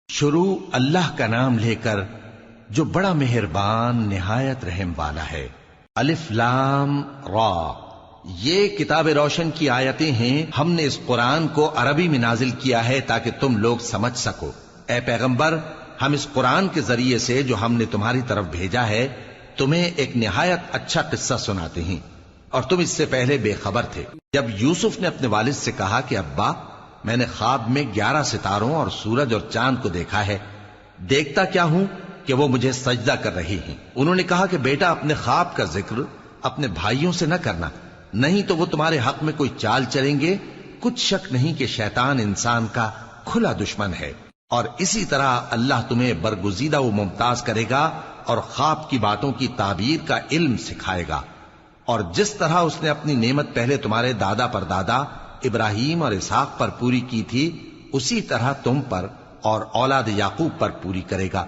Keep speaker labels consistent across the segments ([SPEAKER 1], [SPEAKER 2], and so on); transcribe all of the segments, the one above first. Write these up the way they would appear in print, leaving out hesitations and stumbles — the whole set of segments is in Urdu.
[SPEAKER 1] شروع اللہ کا نام لے کر جو بڑا مہربان نہایت رحم والا ہے۔ الف لام را، یہ کتاب روشن کی آیتیں ہیں۔ ہم نے اس قرآن کو عربی میں نازل کیا ہے تاکہ تم لوگ سمجھ سکو۔ اے پیغمبر، ہم اس قرآن کے ذریعے سے جو ہم نے تمہاری طرف بھیجا ہے تمہیں ایک نہایت اچھا قصہ سناتے ہیں، اور تم اس سے پہلے بے خبر تھے۔ جب یوسف نے اپنے والد سے کہا کہ ابا، میں نے خواب میں 11 ستاروں اور سورج اور چاند کو دیکھا ہے، دیکھتا کیا ہوں کہ وہ مجھے سجدہ کر رہی ہیں۔ انہوں نے کہا کہ بیٹا، اپنے خواب کا ذکر اپنے بھائیوں سے نہ کرنا، نہیں تو وہ تمہارے حق میں کوئی چال چلیں گے۔ کچھ شک نہیں کہ شیطان انسان کا کھلا دشمن ہے، اور اسی طرح اللہ تمہیں برگزیدہ و ممتاز کرے گا اور خواب کی باتوں کی تعبیر کا علم سکھائے گا، اور جس طرح اس نے اپنی نعمت پہلے تمہارے دادا پر دادا ابراہیم اور اسحاق پر پوری کی تھی، اسی طرح تم پر اور اولاد یعقوب پر پوری کرے گا۔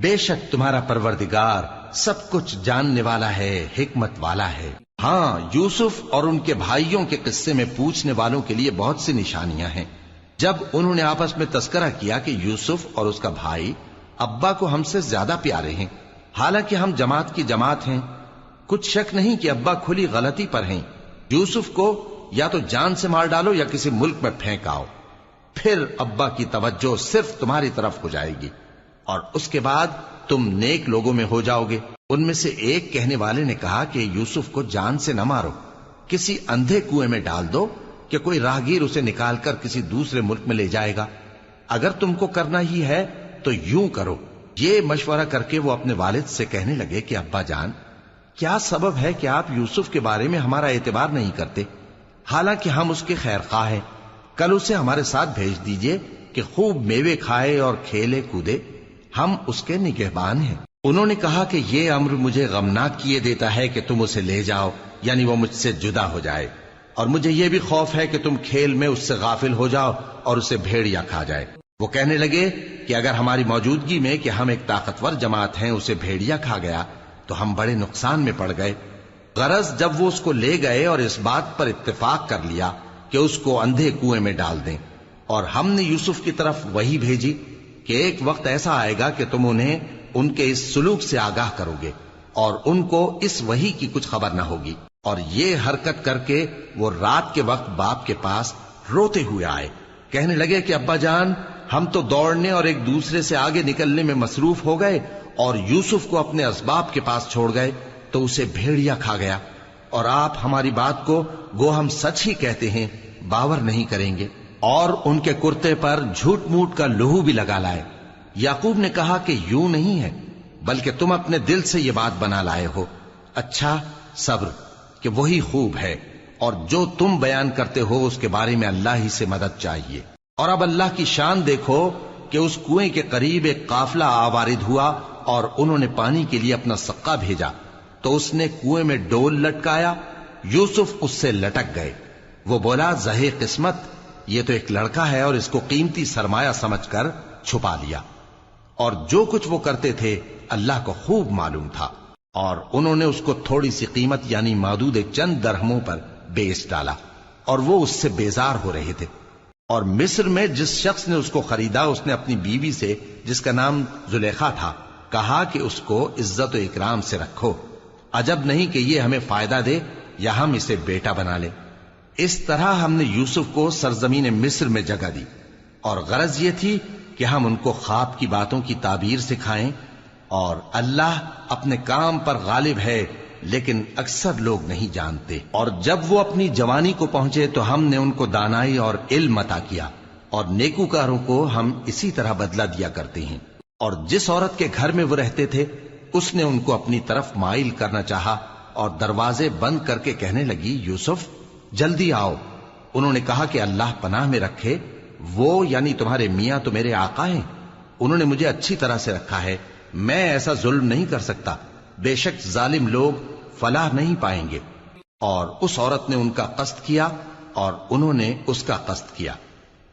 [SPEAKER 1] بے شک تمہارا پروردگار سب کچھ جاننے والا ہے، حکمت والا ہے۔ ہاں، یوسف اور ان کے بھائیوں کے قصے میں پوچھنے والوں کے لیے بہت سی نشانیاں ہیں۔ جب انہوں نے آپس میں تذکرہ کیا کہ یوسف اور اس کا بھائی ابا کو ہم سے زیادہ پیارے ہیں، حالانکہ ہم جماعت کی جماعت ہیں، کچھ شک نہیں کہ ابا کھلی غلطی پر ہیں۔ یوسف کو یا تو جان سے مار ڈالو یا کسی ملک میں پھینک آؤ، پھر ابا کی توجہ صرف تمہاری طرف ہو جائے گی، اور اس کے بعد تم نیک لوگوں میں ہو جاؤ گے۔ ان میں سے ایک کہنے والے نے کہا کہ یوسف کو جان سے نہ مارو، کسی اندھے کنویں میں ڈال دو کہ کوئی راہگیر اسے نکال کر کسی دوسرے ملک میں لے جائے گا۔ اگر تم کو کرنا ہی ہے تو یوں کرو۔ یہ مشورہ کر کے وہ اپنے والد سے کہنے لگے کہ ابا جان، کیا سبب ہے کہ آپ یوسف کے بارے میں ہمارا اعتبار نہیں کرتے، حالانکہ ہم اس کے خیر خواہ ہیں؟ کل اسے ہمارے ساتھ بھیج دیجئے کہ خوب میوے کھائے اور کھیلے کودے، ہم اس کے نگہبان ہیں۔ انہوں نے کہا کہ یہ امر مجھے غمناک کیے دیتا ہے کہ تم اسے لے جاؤ، یعنی وہ مجھ سے جدا ہو جائے، اور مجھے یہ بھی خوف ہے کہ تم کھیل میں اس سے غافل ہو جاؤ اور اسے بھیڑیا کھا جائے۔ وہ کہنے لگے کہ اگر ہماری موجودگی میں کہ ہم ایک طاقتور جماعت ہیں اسے بھیڑیا کھا گیا تو ہم بڑے نقصان میں پڑ گئے۔ غرض جب وہ اس کو لے گئے اور اس بات پر اتفاق کر لیا کہ اس کو اندھے کنویں میں ڈال دیں، اور ہم نے یوسف کی طرف وحی بھیجی کہ ایک وقت ایسا آئے گا کہ تم انہیں ان کے اس سلوک سے آگاہ کرو گے، اور ان کو اس وحی کی کچھ خبر نہ ہوگی۔ اور یہ حرکت کر کے وہ رات کے وقت باپ کے پاس روتے ہوئے آئے، کہنے لگے کہ ابا جان، ہم تو دوڑنے اور ایک دوسرے سے آگے نکلنے میں مصروف ہو گئے اور یوسف کو اپنے اسباب کے پاس چھوڑ گئے تو اسے بھیڑیا کھا گیا، اور آپ ہماری بات کو گو ہم سچ ہی کہتے ہیں باور نہیں کریں گے۔ اور ان کے کرتے پر جھوٹ موٹ کا لہو بھی لگا لائے۔ یعقوب نے کہا کہ یوں نہیں ہے، بلکہ تم اپنے دل سے یہ بات بنا لائے ہو۔ اچھا، صبر کہ وہی خوب ہے، اور جو تم بیان کرتے ہو اس کے بارے میں اللہ ہی سے مدد چاہیے۔ اور اب اللہ کی شان دیکھو کہ اس کنویں کے قریب ایک قافلہ آوارد ہوا اور انہوں نے پانی کے لیے اپنا سقا بھیجا، تو اس نے کنویں میں ڈول لٹکایا، یوسف اس سے لٹک گئے۔ وہ بولا، زہے قسمت، یہ تو ایک لڑکا ہے، اور اس کو قیمتی سرمایہ سمجھ کر چھپا لیا۔ اور جو کچھ وہ کرتے تھے اللہ کو خوب معلوم تھا، اور انہوں نے اس کو تھوڑی سی قیمت یعنی مادود چند درہموں پر بیچ ڈالا، اور وہ اس سے بیزار ہو رہے تھے۔ اور مصر میں جس شخص نے اس کو خریدا، اس نے اپنی بیوی سے جس کا نام زلیخا تھا کہا کہ اس کو عزت و اکرام سے رکھو، عجب نہیں کہ یہ ہمیں فائدہ دے یا ہم اسے بیٹا بنا لیں۔ اس طرح ہم نے یوسف کو سرزمین مصر میں جگہ دی، اور غرض یہ تھی کہ ہم ان کو خواب کی باتوں کی تعبیر سکھائیں، اور اللہ اپنے کام پر غالب ہے لیکن اکثر لوگ نہیں جانتے۔ اور جب وہ اپنی جوانی کو پہنچے تو ہم نے ان کو دانائی اور علم عطا کیا، اور نیکوکاروں کو ہم اسی طرح بدلہ دیا کرتے ہیں۔ اور جس عورت کے گھر میں وہ رہتے تھے اس نے ان کو اپنی طرف مائل کرنا چاہا، اور دروازے بند کر کے کہنے لگی، یوسف جلدی آؤ۔ انہوں نے کہا کہ اللہ پناہ میں رکھے، وہ یعنی تمہارے میاں تو میرے آقا ہیں، انہوں نے مجھے اچھی طرح سے رکھا ہے، میں ایسا ظلم نہیں کر سکتا، بے شک ظالم لوگ فلاح نہیں پائیں گے۔ اور اس عورت نے ان کا قصد کیا اور انہوں نے اس کا قصد کیا۔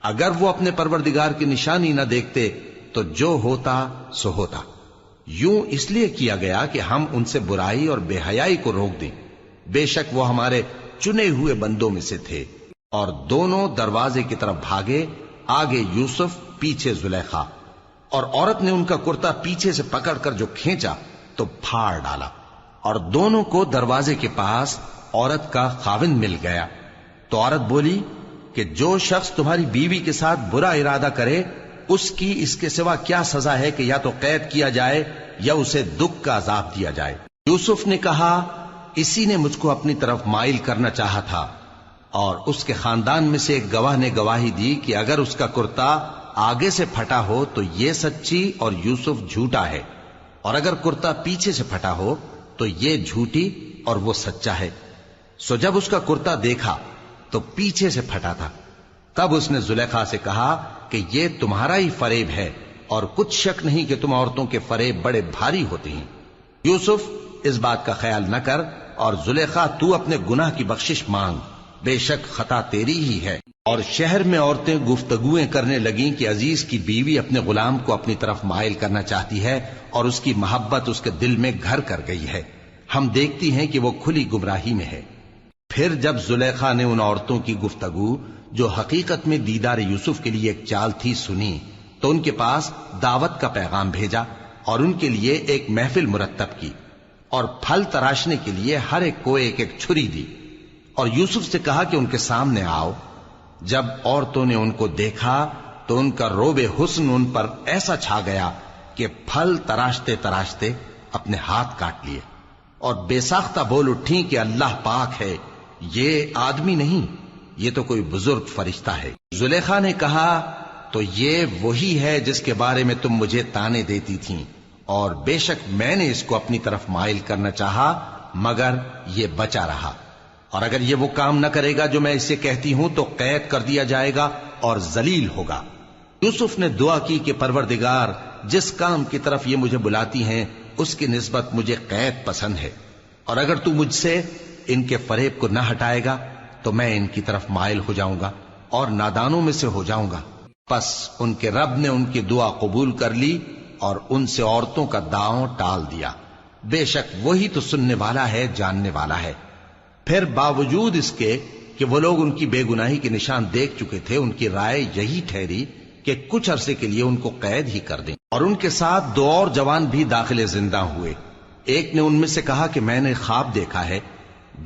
[SPEAKER 1] اگر وہ اپنے پروردگار کی نشانی نہ دیکھتے تو جو ہوتا سو ہوتا۔ یوں اس لیے کیا گیا کہ ہم ان سے برائی اور بے حیائی کو روک دیں، بے شک وہ ہمارے چنے ہوئے بندوں میں سے تھے۔ اور دونوں دروازے کی طرف بھاگے، آگے یوسف پیچھے زلیخا۔ اور عورت نے ان کا کرتا پیچھے سے پکڑ کر جو کھینچا تو پھاڑ ڈالا، اور دونوں کو دروازے کے پاس عورت کا خاوند مل گیا۔ تو عورت بولی کہ جو شخص تمہاری بیوی کے ساتھ برا ارادہ کرے اس کی اس کے سوا کیا سزا ہے کہ یا تو قید کیا جائے یا اسے دکھ کا عذاب دیا جائے۔ یوسف نے کہا اسی نے مجھ کو اپنی طرف مائل کرنا چاہا تھا، اور اس کے خاندان میں سے ایک گواہ نے گواہی دی کہ اگر اس کا کرتا آگے سے پھٹا ہو تو یہ سچی اور یوسف جھوٹا ہے، اور اگر کرتا پیچھے سے پھٹا ہو تو یہ جھوٹی اور وہ سچا ہے۔ سو جب اس کا کرتا دیکھا تو پیچھے سے پھٹا تھا، تب اس نے زلیخا سے کہا کہ یہ تمہارا ہی فریب ہے، اور کچھ شک نہیں کہ تم عورتوں کے فریب بڑے بھاری ہوتے ہیں۔ یوسف اس بات کا خیال نہ کر، اور زلیخا تو اپنے گناہ کی بخشش مانگ، بے شک خطا تیری ہی ہے۔ اور شہر میں عورتیں گفتگویں کرنے لگیں کہ عزیز کی بیوی اپنے غلام کو اپنی طرف مائل کرنا چاہتی ہے، اور اس کی محبت اس کے دل میں گھر کر گئی ہے، ہم دیکھتی ہیں کہ وہ کھلی گمراہی میں ہے۔ پھر جب زلیخا نے ان عورتوں کی گفتگو جو حقیقت میں دیدار یوسف کے لیے ایک چال تھی سنی، تو ان کے پاس دعوت کا پیغام بھیجا اور ان کے لیے ایک محفل مرتب کی، اور پھل تراشنے کے لیے ہر ایک کو ایک ایک چھری دی، اور یوسف سے کہا کہ ان کے سامنے آؤ۔ جب عورتوں نے ان کو دیکھا تو ان کا روب حسن ان پر ایسا چھا گیا کہ پھل تراشتے تراشتے اپنے ہاتھ کاٹ لیے، اور بے ساختہ بول اٹھی کہ اللہ پاک ہے، یہ آدمی نہیں، یہ تو کوئی بزرگ فرشتہ ہے۔ زلیخا نے کہا تو یہ وہی ہے جس کے بارے میں تم مجھے تانے دیتی تھیں، اور بے شک میں نے اس کو اپنی طرف مائل کرنا چاہا مگر یہ بچا رہا، اور اگر یہ وہ کام نہ کرے گا جو میں اسے کہتی ہوں تو قید کر دیا جائے گا اور ذلیل ہوگا۔ یوسف نے دعا کی کہ پروردگار جس کام کی طرف یہ مجھے بلاتی ہیں اس کی نسبت مجھے قید پسند ہے، اور اگر تو مجھ سے ان کے فریب کو نہ ہٹائے گا تو میں ان کی طرف مائل ہو جاؤں گا اور نادانوں میں سے ہو جاؤں گا۔ پس ان کے رب نے ان کی دعا قبول کر لی اور ان سے عورتوں کا داؤں ٹال دیا، بے شک وہی تو سننے والا ہے، جاننے والا ہے۔ پھر باوجود اس کے کہ وہ لوگ ان کی بے گناہی کے نشان دیکھ چکے تھے، ان کی رائے یہی ٹھہری کہ کچھ عرصے کے لیے ان کو قید ہی کر دیں، اور ان کے ساتھ دو اور جوان بھی داخل زندہ ہوئے۔ ایک نے ان میں سے کہا کہ میں نے خواب دیکھا ہے،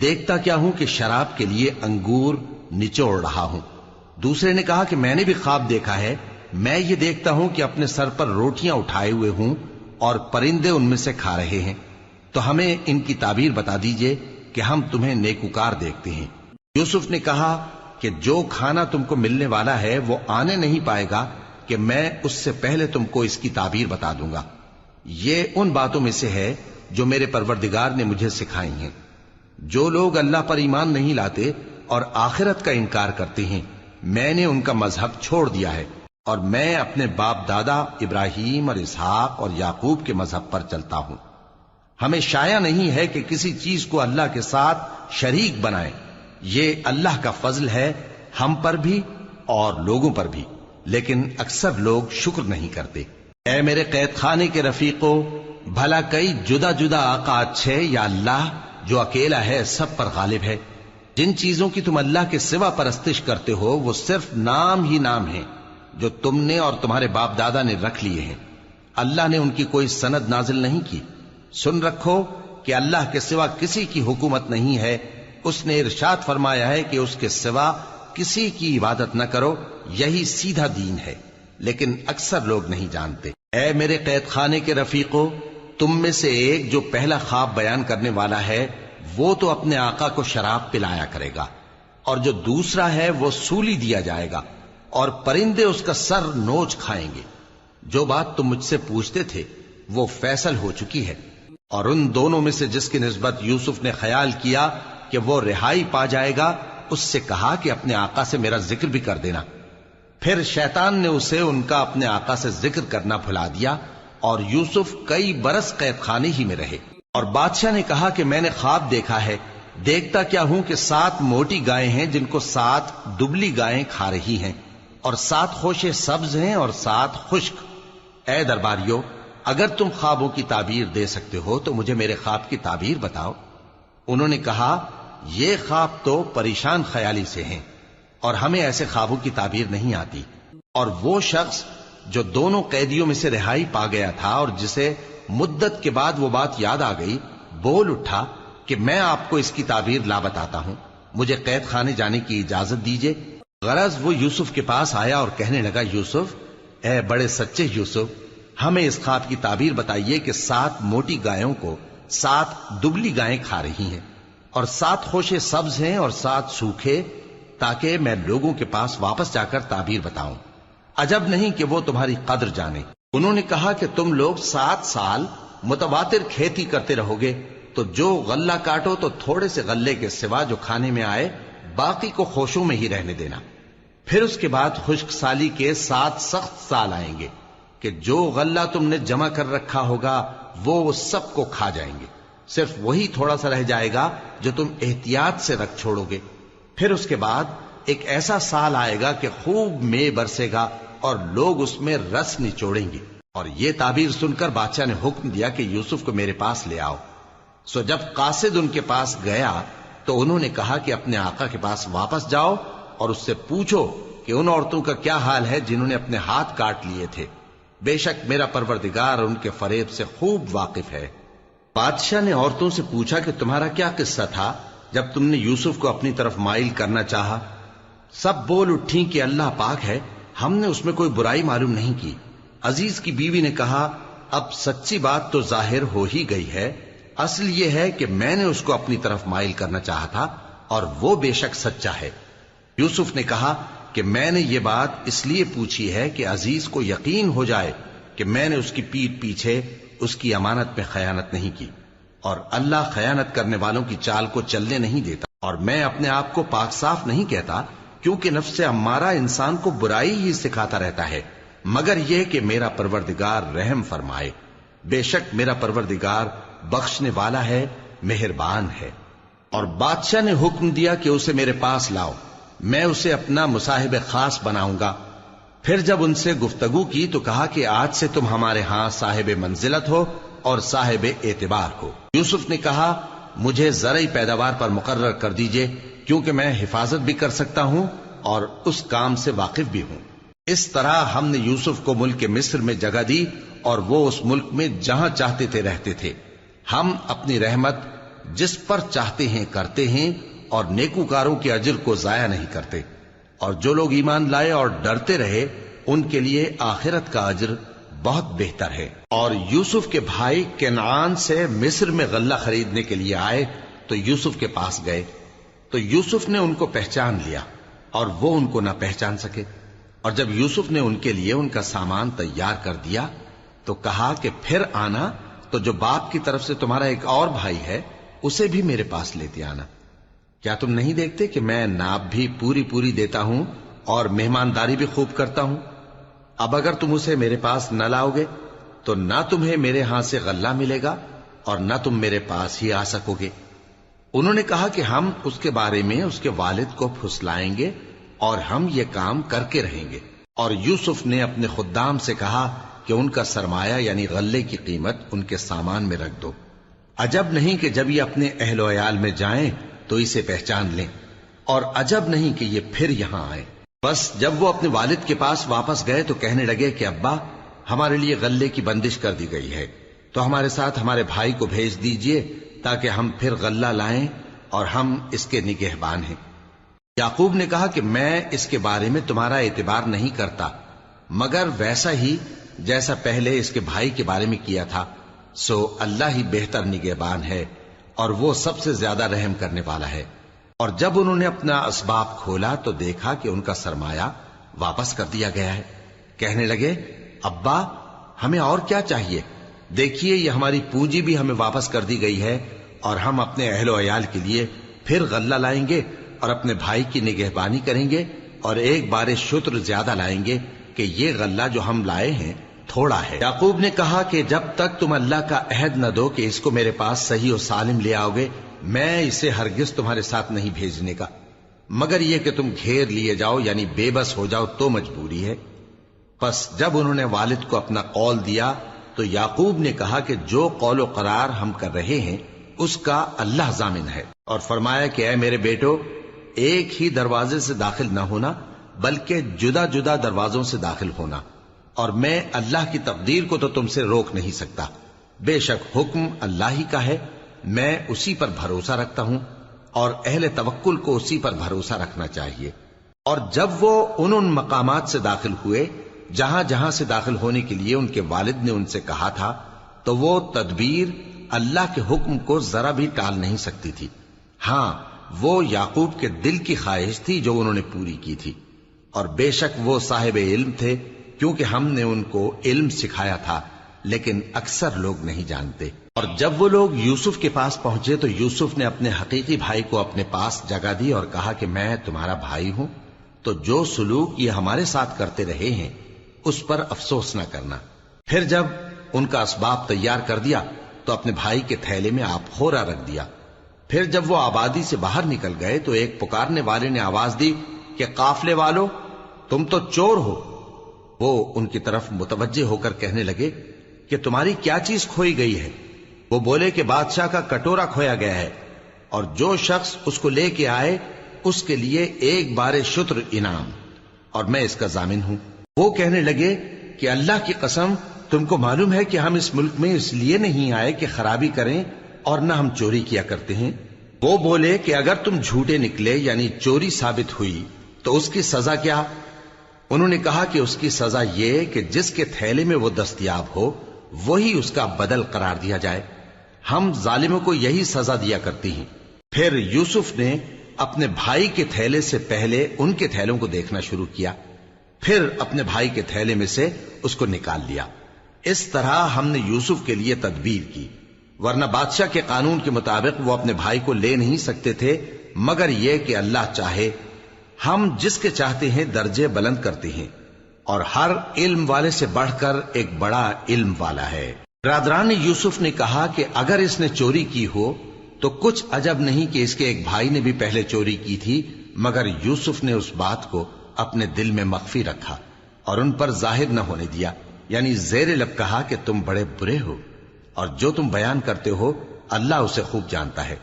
[SPEAKER 1] دیکھتا کیا ہوں کہ شراب کے لیے انگور نچوڑ رہا ہوں۔ دوسرے نے کہا کہ میں نے بھی خواب دیکھا ہے، میں یہ دیکھتا ہوں کہ اپنے سر پر روٹیاں اٹھائے ہوئے ہوں اور پرندے ان میں سے کھا رہے ہیں، تو ہمیں ان کی تعبیر بتا دیجئے کہ ہم تمہیں نیکوکار دیکھتے ہیں۔ یوسف نے کہا کہ جو کھانا تم کو ملنے والا ہے وہ آنے نہیں پائے گا کہ میں اس سے پہلے تم کو اس کی تعبیر بتا دوں گا۔ یہ ان باتوں میں سے ہے جو میرے پروردگار نے مجھے سکھائی ہیں۔ جو لوگ اللہ پر ایمان نہیں لاتے اور آخرت کا انکار کرتے ہیں، میں نے ان کا مذہب چھوڑ دیا ہے، اور میں اپنے باپ دادا ابراہیم اور اسحاق اور یعقوب کے مذہب پر چلتا ہوں۔ ہمیں شایع نہیں ہے کہ کسی چیز کو اللہ کے ساتھ شریک بنائیں، یہ اللہ کا فضل ہے ہم پر بھی اور لوگوں پر بھی، لیکن اکثر لوگ شکر نہیں کرتے۔ اے میرے قید خانے کے رفیقو، بھلا کئی جدا جدا آقا اچھے یا اللہ جو اکیلا ہے سب پر غالب ہے؟ جن چیزوں کی تم اللہ کے سوا پرستش کرتے ہو وہ صرف نام ہی نام ہیں جو تم نے اور تمہارے باپ دادا نے رکھ لیے ہیں، اللہ نے ان کی کوئی سند نازل نہیں کی۔ سن رکھو کہ اللہ کے سوا کسی کی حکومت نہیں ہے، اس نے ارشاد فرمایا ہے کہ اس کے سوا کسی کی عبادت نہ کرو، یہی سیدھا دین ہے، لیکن اکثر لوگ نہیں جانتے۔ اے میرے قید خانے کے رفیقو، تم میں سے ایک جو پہلا خواب بیان کرنے والا ہے وہ تو اپنے آقا کو شراب پلایا کرے گا، اور جو دوسرا ہے وہ سولی دیا جائے گا، اور پرندے اس کا سر نوچ کھائیں گے۔ جو بات تم مجھ سے پوچھتے تھے وہ فیصل ہو چکی ہے، اور ان دونوں میں سے جس کی نسبت یوسف نے خیال کیا کہ وہ رہائی پا جائے گا، اس سے کہا کہ اپنے آقا سے میرا ذکر بھی کر دینا۔ پھر شیطان نے اسے ان کا اپنے آقا سے ذکر کرنا بھلا دیا، اور یوسف کئی برس قید خانے ہی میں رہے۔ اور بادشاہ نے کہا کہ میں نے خواب دیکھا ہے، دیکھتا کیا ہوں کہ 7 موٹی گائیں ہیں جن کو 7 دبلی گائیں کھا رہی ہیں، اور 7 خوشے سبز ہیں اور 7 خشک۔ اے درباریو، اگر تم خوابوں کی تعبیر دے سکتے ہو تو مجھے میرے خواب کی تعبیر بتاؤ۔ انہوں نے کہا یہ خواب تو پریشان خیالی سے ہیں، اور ہمیں ایسے خوابوں کی تعبیر نہیں آتی۔ اور وہ شخص جو دونوں قیدیوں میں سے رہائی پا گیا تھا اور جسے مدت کے بعد وہ بات یاد آ گئی، بول اٹھا کہ میں آپ کو اس کی تعبیر لا بتاتا ہوں، مجھے قید خانے جانے کی اجازت دیجیے۔ غرض وہ یوسف کے پاس آیا اور کہنے لگا، یوسف، اے بڑے سچے یوسف، ہمیں اس خواب کی تعبیر بتائیے کہ 7 موٹی گایوں کو 7 دبلی گائیں کھا رہی ہیں، اور 7 خوشے سبز ہیں اور 7 سوکھے، تاکہ میں لوگوں کے پاس واپس جا کر تعبیر بتاؤں۔ عجب نہیں کہ وہ تمہاری قدر جانے۔ انہوں نے کہا کہ تم لوگ 7 سال متواتر کھیتی کرتے رہو گے، تو جو غلہ کاٹو تو تھوڑے سے غلے کے سوا جو کھانے میں آئے باقی کو خوشوں میں ہی رہنے دینا۔ پھر اس کے بعد خشک سالی کے 7 سخت سال آئیں گے کہ جو غلہ تم نے جمع کر رکھا ہوگا وہ سب کو کھا جائیں گے، صرف وہی تھوڑا سا رہ جائے گا جو تم احتیاط سے رکھ چھوڑو گے۔ پھر اس کے بعد ایک ایسا سال آئے گا کہ خوب مے برسے گا اور لوگ اس میں رس نچوڑیں گے۔ اور یہ تعبیر سن کر بادشاہ نے حکم دیا کہ یوسف کو میرے پاس لے آؤ۔ سو جب قاصد ان کے پاس گیا تو انہوں نے کہا کہ اپنے آقا کے پاس واپس جاؤ اور اس سے پوچھو کہ ان عورتوں کا کیا حال ہے جنہوں نے اپنے ہاتھ کاٹ لیے تھے، بے شک میرا پروردگار ان کے فریب سے خوب واقف ہے۔ بادشاہ نے عورتوں سے پوچھا کہ تمہارا کیا قصہ تھا جب تم نے یوسف کو اپنی طرف مائل کرنا چاہا؟ سب بول اٹھیں کہ اللہ پاک ہے، ہم نے اس میں کوئی برائی معلوم نہیں کی۔ عزیز کی بیوی نے کہا، اب سچی بات تو ظاہر ہو ہی گئی ہے، اصل یہ ہے کہ میں نے اس کو اپنی طرف مائل کرنا چاہا تھا اور وہ بے شک سچا ہے۔ یوسف نے کہا کہ میں نے یہ بات اس لیے پوچھی ہے کہ عزیز کو یقین ہو جائے کہ میں نے اس کی پیٹھ پیچھے اس کی امانت میں خیانت نہیں کی، اور اللہ خیانت کرنے والوں کی چال کو چلنے نہیں دیتا۔ اور میں اپنے آپ کو پاک صاف نہیں کہتا، کیونکہ نفس امارہ انسان کو برائی ہی سکھاتا رہتا ہے، مگر یہ کہ میرا پروردگار رحم فرمائے، بے شک میرا پروردگار بخشنے والا ہے، مہربان ہے۔ اور بادشاہ نے حکم دیا کہ اسے میرے پاس لاؤ، میں اسے اپنا مصاحب خاص بناؤں گا۔ پھر جب ان سے گفتگو کی تو کہا کہ آج سے تم ہمارے ہاں صاحب منزلت ہو اور صاحب اعتبار ہو۔ یوسف نے کہا، مجھے زرعی پیداوار پر مقرر کر دیجئے، کیونکہ میں حفاظت بھی کر سکتا ہوں اور اس کام سے واقف بھی ہوں۔ اس طرح ہم نے یوسف کو ملک مصر میں جگہ دی اور وہ اس ملک میں جہاں چاہتے تھے رہتے تھے۔ ہم اپنی رحمت جس پر چاہتے ہیں کرتے ہیں اور نیکوکاروں کے اجر کو ضائع نہیں کرتے، اور جو لوگ ایمان لائے اور ڈرتے رہے ان کے لیے آخرت کا اجر بہت بہتر ہے۔ اور یوسف کے بھائی کنعان سے مصر میں غلہ خریدنے کے لیے آئے تو یوسف کے پاس گئے، تو یوسف نے ان کو پہچان لیا اور وہ ان کو نہ پہچان سکے۔ اور جب یوسف نے ان کے لیے ان کا سامان تیار کر دیا تو کہا کہ پھر آنا تو جو باپ کی طرف سے تمہارا ایک اور بھائی ہے اسے بھی میرے پاس لیتے آنا۔ کیا تم نہیں دیکھتے کہ میں ناب بھی پوری پوری دیتا ہوں اور مہمانداری بھی خوب کرتا ہوں؟ اب اگر تم اسے میرے پاس نہ لاؤ گے تو نہ تمہیں میرے ہاں سے غلہ ملے گا اور نہ تم میرے پاس ہی آ سکو گے۔ انہوں نے کہا کہ ہم اس کے بارے میں اس کے والد کو پھسلائیں گے اور ہم یہ کام کر کے رہیں گے۔ اور یوسف نے اپنے خدام سے کہا کہ ان کا سرمایہ یعنی غلے کی قیمت ان کے سامان میں رکھ دو۔ عجب نہیں کہ جب یہ اپنے اہل و عیال میں جائیں تو اسے پہچان لیں، اور عجب نہیں کہ یہ پھر یہاں آئیں۔ بس جب وہ اپنے والد کے پاس واپس گئے تو کہنے لگے کہ ابا، ہمارے لیے غلے کی بندش کر دی گئی ہے، تو ہمارے ساتھ ہمارے بھائی کو بھیج دیجئے تاکہ ہم پھر غلہ لائیں اور ہم اس کے نگہبان ہیں۔ یعقوب نے کہا کہ میں اس کے بارے میں تمہارا اعتبار نہیں کرتا، مگر ویسا ہی جیسا پہلے اس کے بھائی کے بارے میں کیا تھا، سو اللہ ہی بہتر نگہبان ہے اور وہ سب سے زیادہ رحم کرنے والا ہے۔ اور جب انہوں نے اپنا اسباب کھولا تو دیکھا کہ ان کا سرمایہ واپس کر دیا گیا ہے۔ کہنے لگے، ابا ہمیں اور کیا چاہیے؟ دیکھیے یہ ہماری پونجی بھی ہمیں واپس کر دی گئی ہے، اور ہم اپنے اہل و عیال کے لیے پھر غلہ لائیں گے اور اپنے بھائی کی نگہبانی کریں گے، اور ایک بار شتر زیادہ لائیں گے کہ یہ غلہ جو ہم لائے ہیں تھوڑا ہے۔ یعقوب نے کہا کہ جب تک تم اللہ کا عہد نہ دو کہ اس کو میرے پاس صحیح و سالم لے آؤ گے، میں اسے ہرگز تمہارے ساتھ نہیں بھیجنے کا، مگر یہ کہ تم گھیر لیے جاؤ یعنی بے بس ہو جاؤ تو مجبوری ہے۔ پس جب انہوں نے والد کو اپنا قول دیا تو یعقوب نے کہا کہ جو قول و قرار ہم کر رہے ہیں اس کا اللہ ضامن ہے، اور فرمایا کہ اے میرے بیٹو، ایک ہی دروازے سے داخل نہ ہونا بلکہ جدا جدا دروازوں سے داخل ہونا، اور میں اللہ کی تقدیر کو تو تم سے روک نہیں سکتا. بے شک حکم اللہ ہی کا ہے، میں اسی پر بھروسہ رکھتا ہوں، اور اہل توکل کو اسی پر بھروسہ رکھنا چاہیے. اور جب وہ ان مقامات سے داخل ہوئے جہاں جہاں سے داخل ہونے کے لیے ان کے والد نے ان سے کہا تھا، تو وہ تدبیر اللہ کے حکم کو ذرا بھی ٹال نہیں سکتی تھی. ہاں، وہ یعقوب کے دل کی خواہش تھی جو انہوں نے پوری کی تھی. اور بے شک وہ صاحب علم تھے، کیونکہ ہم نے ان کو علم سکھایا تھا، لیکن اکثر لوگ نہیں جانتے. اور جب وہ لوگ یوسف کے پاس پہنچے تو یوسف نے اپنے حقیقی بھائی کو اپنے پاس جگہ دی اور کہا کہ میں تمہارا بھائی ہوں، تو جو سلوک یہ ہمارے ساتھ کرتے رہے ہیں اس پر افسوس نہ کرنا. پھر جب ان کا اسباب تیار کر دیا تو اپنے بھائی کے تھیلے میں آپ خورا رکھ دیا. پھر جب وہ آبادی سے باہر نکل گئے تو ایک پکارنے والے نے آواز دی کہ قافلے والو، تم تو چور ہو. وہ ان کی طرف متوجہ ہو کر کہنے لگے کہ تمہاری کیا چیز کھوئی گئی ہے؟ وہ بولے کہ بادشاہ کا کٹورا کھویا گیا ہے، اور جو شخص اس کو لے کے آئے اس کے لیے ایک بار شتر انعام، اور میں اس کا ضامن ہوں. وہ کہنے لگے کہ اللہ کی قسم، تم کو معلوم ہے کہ ہم اس ملک میں اس لیے نہیں آئے کہ خرابی کریں، اور نہ ہم چوری کیا کرتے ہیں. وہ بولے کہ اگر تم جھوٹے نکلے یعنی چوری ثابت ہوئی تو اس کی سزا کیا؟ انہوں نے کہا کہ اس کی سزا یہ کہ جس کے تھیلے میں وہ دستیاب ہو وہی اس کا بدل قرار دیا جائے. ہم ظالموں کو یہی سزا دیا کرتی ہیں. پھر یوسف نے اپنے بھائی کے تھیلے سے پہلے ان کے تھیلوں کو دیکھنا شروع کیا، پھر اپنے بھائی کے تھیلے میں سے اس کو نکال لیا. اس طرح ہم نے یوسف کے لیے تدبیر کی، ورنہ بادشاہ کے قانون کے مطابق وہ اپنے بھائی کو لے نہیں سکتے تھے مگر یہ کہ اللہ چاہے. ہم جس کے چاہتے ہیں درجے بلند کرتے ہیں، اور ہر علم والے سے بڑھ کر ایک بڑا علم والا ہے. برادران یوسف نے کہا کہ اگر اس نے چوری کی ہو تو کچھ عجب نہیں کہ اس کے ایک بھائی نے بھی پہلے چوری کی تھی، مگر یوسف نے اس بات کو اپنے دل میں مخفی رکھا اور ان پر ظاہر نہ ہونے دیا، یعنی زیر لب کہا کہ تم بڑے برے ہو، اور جو تم بیان کرتے ہو اللہ اسے خوب جانتا ہے.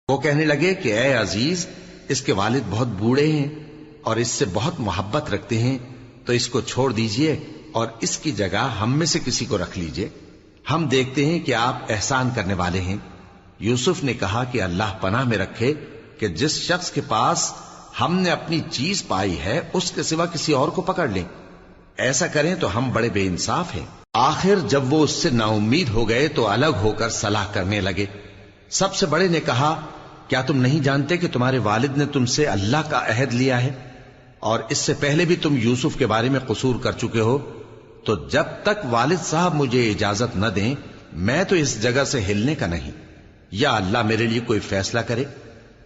[SPEAKER 1] وہ کہنے لگے کہ اے عزیز، اس کے والد بہت بوڑھے ہیں اور اس سے بہت محبت رکھتے ہیں، تو اس کو چھوڑ دیجئے اور اس کی جگہ ہم میں سے کسی کو رکھ لیجئے، ہم دیکھتے ہیں کہ آپ احسان کرنے والے ہیں. یوسف نے کہا کہ اللہ پناہ میں رکھے کہ جس شخص کے پاس ہم نے اپنی چیز پائی ہے اس کے سوا کسی اور کو پکڑ لیں، ایسا کریں تو ہم بڑے بے انصاف ہیں. آخر جب وہ اس سے نا امید ہو گئے تو الگ ہو کر صلاح کرنے لگے. سب سے بڑے نے کہا کیا تم نہیں جانتے کہ تمہارے والد نے تم سے اللہ کا عہد لیا ہے، اور اس سے پہلے بھی تم یوسف کے بارے میں قصور کر چکے ہو، تو جب تک والد صاحب مجھے اجازت نہ دیں میں تو اس جگہ سے ہلنے کا نہیں، یا اللہ میرے لیے کوئی فیصلہ کرے،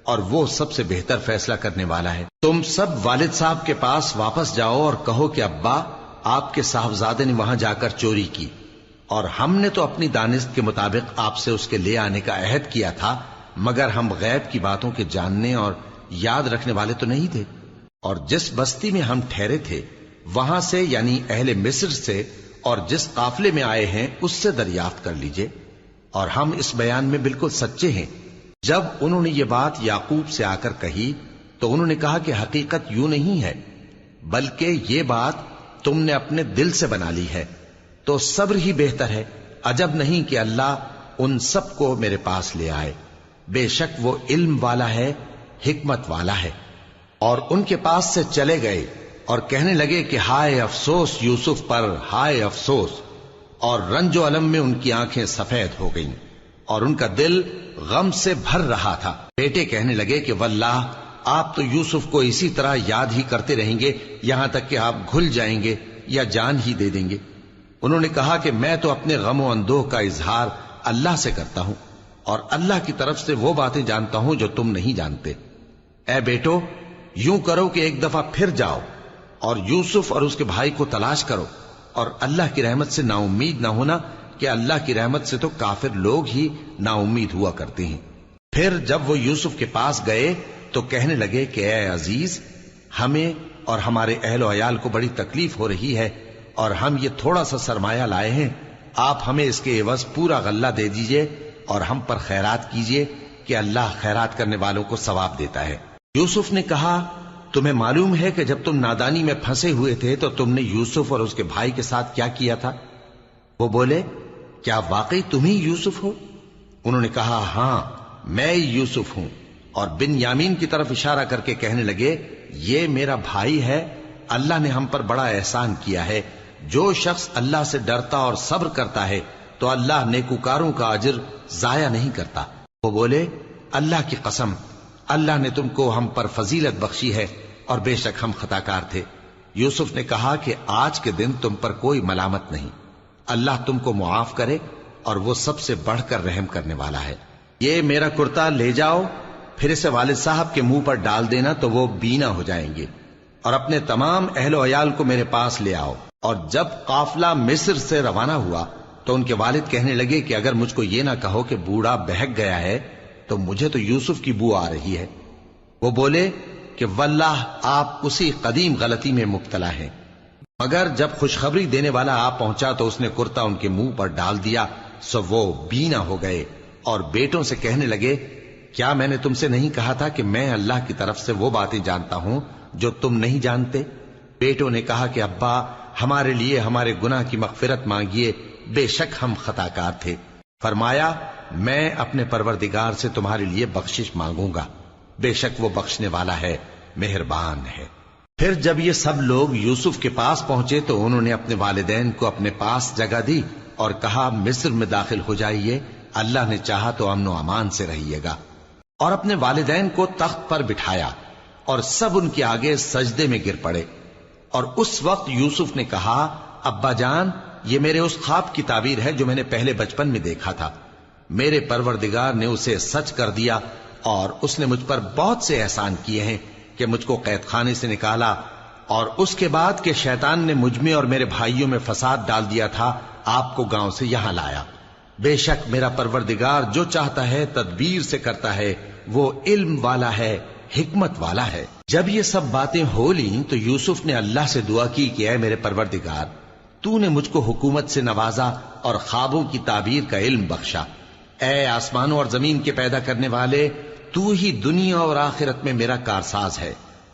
[SPEAKER 1] اور وہ سب سے بہتر فیصلہ کرنے والا ہے. تم سب والد صاحب کے پاس واپس جاؤ اور کہو کہ ابا، آپ کے صاحبزادے نے وہاں جا کر چوری کی، اور ہم نے تو اپنی دانست کے مطابق آپ سے اس کے لے آنے کا عہد کیا تھا، مگر ہم غیب کی باتوں کے جاننے اور یاد رکھنے والے تو نہیں تھے. اور جس بستی میں ہم ٹھہرے تھے وہاں سے یعنی اہل مصر سے اور جس قافلے میں آئے ہیں اس سے دریافت کر لیجئے، اور ہم اس بیان میں بالکل سچے ہیں. جب انہوں نے یہ بات یعقوب سے آ کر کہی تو انہوں نے کہا کہ حقیقت یوں نہیں ہے، بلکہ یہ بات تم نے اپنے دل سے بنا لی ہے، تو صبر ہی بہتر ہے. عجب نہیں کہ اللہ ان سب کو میرے پاس لے آئے، بے شک وہ علم والا ہے، حکمت والا ہے. اور ان کے پاس سے چلے گئے اور کہنے لگے کہ ہائے افسوس یوسف پر، ہائے افسوس، اور رنج و الم میں ان کی آنکھیں سفید ہو گئیں اور ان کا دل غم سے بھر رہا تھا. بیٹے کہنے لگے کہ واللہ آپ تو یوسف کو اسی طرح یاد ہی کرتے رہیں گے یہاں تک کہ آپ گھل جائیں گے یا جان ہی دے دیں گے. انہوں نے کہا کہ میں تو اپنے غم و اندوہ کا اظہار اللہ سے کرتا ہوں، اور اللہ کی طرف سے وہ باتیں جانتا ہوں جو تم نہیں جانتے. اے بیٹو، یوں کرو کہ ایک دفعہ پھر جاؤ اور یوسف اور اس کے بھائی کو تلاش کرو، اور اللہ کی رحمت سے نا امید نہ ہونا کہ اللہ کی رحمت سے تو کافر لوگ ہی نا امید ہوا کرتے ہیں. پھر جب وہ یوسف کے پاس گئے تو کہنے لگے کہ اے عزیز، ہمیں اور ہمارے اہل و عیال کو بڑی تکلیف ہو رہی ہے، اور ہم یہ تھوڑا سا سرمایہ لائے ہیں، آپ ہمیں اس کے عوض پورا غلہ دے دیجئے اور ہم پر خیرات کیجئے کہ اللہ خیرات کرنے والوں کو ثواب دیتا ہے. یوسف نے کہا تمہیں معلوم ہے کہ جب تم نادانی میں پھنسے ہوئے تھے تو تم نے یوسف اور اس کے بھائی کے ساتھ کیا کیا تھا؟ وہ بولے کیا واقعی تم ہی یوسف ہو؟ انہوں نے کہا ہاں میں یوسف ہوں، اور بن یامین کی طرف اشارہ کر کے کہنے لگے یہ میرا بھائی ہے، اللہ نے ہم پر بڑا احسان کیا ہے، جو شخص اللہ سے ڈرتا اور صبر کرتا ہے تو اللہ نیکوکاروں کا اجر ضائع نہیں کرتا۔ وہ بولے اللہ کی قسم اللہ نے تم کو ہم پر فضیلت بخشی ہے اور بے شک ہم خطا کار تھے۔ یوسف نے کہا کہ آج کے دن تم پر کوئی ملامت نہیں، اللہ تم کو معاف کرے اور وہ سب سے بڑھ کر رحم کرنے والا ہے۔ یہ میرا کرتا لے جاؤ، پھر اسے والد صاحب کے منہ پر ڈال دینا تو وہ بینا ہو جائیں گے، اور اپنے تمام اہل و عیال کو میرے پاس لے آؤ۔ اور جب قافلہ مصر سے روانہ ہوا تو ان کے والد کہنے لگے کہ اگر مجھ کو یہ نہ کہو کہ بوڑھا بہک گیا ہے تو مجھے تو یوسف کی بو آ رہی ہے۔ وہ بولے کہ واللہ آپ اسی قدیم غلطی میں مبتلا ہیں۔ مگر جب خوشخبری دینے والا آ پہنچا تو اس نے کرتا ان کے منہ پر ڈال دیا، سو وہ بینا ہو گئے اور بیٹوں سے کہنے لگے کیا میں نے تم سے نہیں کہا تھا کہ میں اللہ کی طرف سے وہ باتیں جانتا ہوں جو تم نہیں جانتے؟ بیٹوں نے کہا کہ ابا ہمارے لیے ہمارے گناہ کی مغفرت مانگیے، بے شک ہم خطا کار تھے۔ فرمایا میں اپنے پروردگار سے تمہارے لیے بخشش مانگوں گا، بے شک وہ بخشنے والا ہے، مہربان ہے۔ پھر جب یہ سب لوگ یوسف کے پاس پہنچے تو انہوں نے اپنے والدین کو اپنے پاس جگہ دی اور کہا مصر میں داخل ہو جائیے، اللہ نے چاہا تو امن و امان سے رہیے گا۔ اور اپنے والدین کو تخت پر بٹھایا اور سب ان کے آگے سجدے میں گر پڑے۔ اور اس وقت یوسف نے کہا ابا جان یہ میرے اس خواب کی تعبیر ہے جو میں نے پہلے بچپن میں دیکھا تھا، میرے پروردگار نے اسے سچ کر دیا اور اس نے مجھ پر بہت سے احسان کیے ہیں کہ مجھ کو قید خانے سے نکالا، اور اس کے بعد کہ شیطان نے مجھ میں اور میرے بھائیوں میں فساد ڈال دیا تھا آپ کو گاؤں سے یہاں لایا۔ بے شک میرا پروردگار جو چاہتا ہے تدبیر سے کرتا ہے، وہ علم والا ہے، حکمت والا ہے۔ جب یہ سب باتیں ہو لیں تو یوسف نے اللہ سے دعا کی کہ اے میرے پروردگار تو نے مجھ کو حکومت سے نوازا اور خوابوں کی تعبیر کا علم بخشا۔ اے آسمانوں اور زمین کے پیدا کرنے والے، تو ہی دنیا اور آخرت میں میرا کارساز ہے،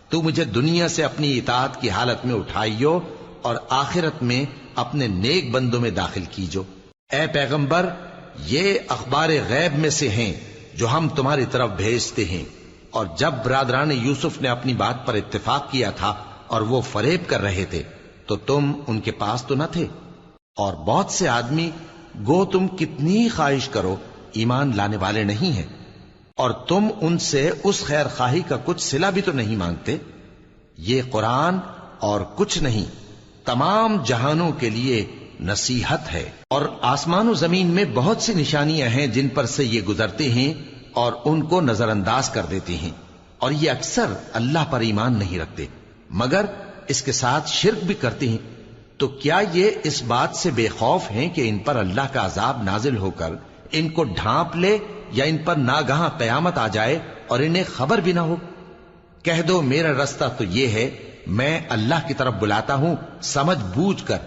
[SPEAKER 1] تو مجھے دنیا سے اپنی اطاعت کی حالت میں اٹھائیو اور آخرت میں اپنے نیک بندوں میں داخل کیجو۔ اے پیغمبر یہ اخبار غیب میں سے ہیں جو ہم تمہاری طرف بھیجتے ہیں۔ اور جب برادران یوسف نے اپنی بات پر اتفاق کیا تھا اور وہ فریب کر رہے تھے تو تم ان کے پاس تو نہ تھے، اور بہت سے آدمی گو تم کتنی خواہش کرو ایمان لانے والے نہیں ہیں، اور تم ان سے اس خیر خواہی کا کچھ صلہ بھی تو نہیں مانگتے۔ یہ قرآن اور کچھ نہیں تمام جہانوں کے لیے نصیحت ہے، اور آسمان و زمین میں بہت سی نشانیاں ہیں جن پر سے یہ گزرتے ہیں اور ان کو نظر انداز کر دیتے ہیں، اور یہ اکثر اللہ پر ایمان نہیں رکھتے مگر اس کے ساتھ شرک بھی کرتے ہیں۔ تو کیا یہ اس بات سے بے خوف ہیں کہ ان پر اللہ کا عذاب نازل ہو کر ان کو ڈھانپ لے یا ان پر ناگہاں قیامت آ جائے اور انہیں خبر بھی نہ ہو؟ کہہ دو میرا رستہ تو یہ ہے، میں اللہ کی طرف بلاتا ہوں سمجھ بوجھ کر،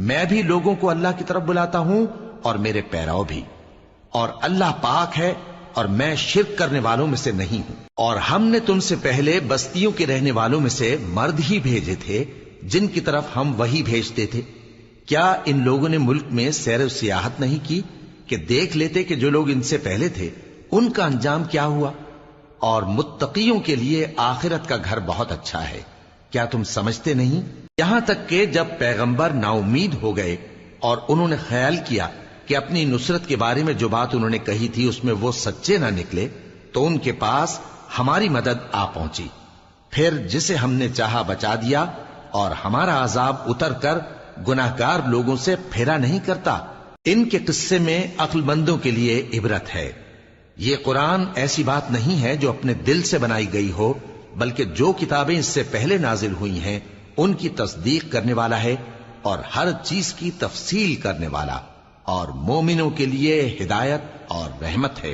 [SPEAKER 1] میں بھی لوگوں کو اللہ کی طرف بلاتا ہوں اور میرے پیراؤ بھی، اور اللہ پاک ہے اور میں شرک کرنے والوں میں سے نہیں ہوں۔ اور ہم نے تم سے پہلے بستیوں کے رہنے والوں میں سے مرد ہی بھیجے تھے جن کی طرف ہم وہی بھیجتے تھے۔ کیا ان لوگوں نے ملک میں سیر و سیاحت نہیں کی کہ دیکھ لیتے کہ جو لوگ ان سے پہلے تھے ان کا انجام کیا ہوا؟ اور متقیوں کے لیے آخرت کا گھر بہت اچھا ہے، کیا تم سمجھتے نہیں؟ یہاں تک کہ جب پیغمبر نا امید ہو گئے اور انہوں نے خیال کیا کہ اپنی نصرت کے بارے میں جو بات انہوں نے کہی تھی اس میں وہ سچے نہ نکلے، تو ان کے پاس ہماری مدد آ پہنچی، پھر جسے ہم نے چاہا بچا دیا، اور ہمارا عذاب اتر کر گناہگار لوگوں سے پھیرا نہیں کرتا۔ ان کے قصے میں عقل مندوں کے لیے عبرت ہے۔ یہ قرآن ایسی بات نہیں ہے جو اپنے دل سے بنائی گئی ہو، بلکہ جو کتابیں اس سے پہلے نازل ہوئی ہیں ان کی تصدیق کرنے والا ہے اور ہر چیز کی تفصیل کرنے والا، اور مومنوں کے لیے ہدایت اور رحمت ہے۔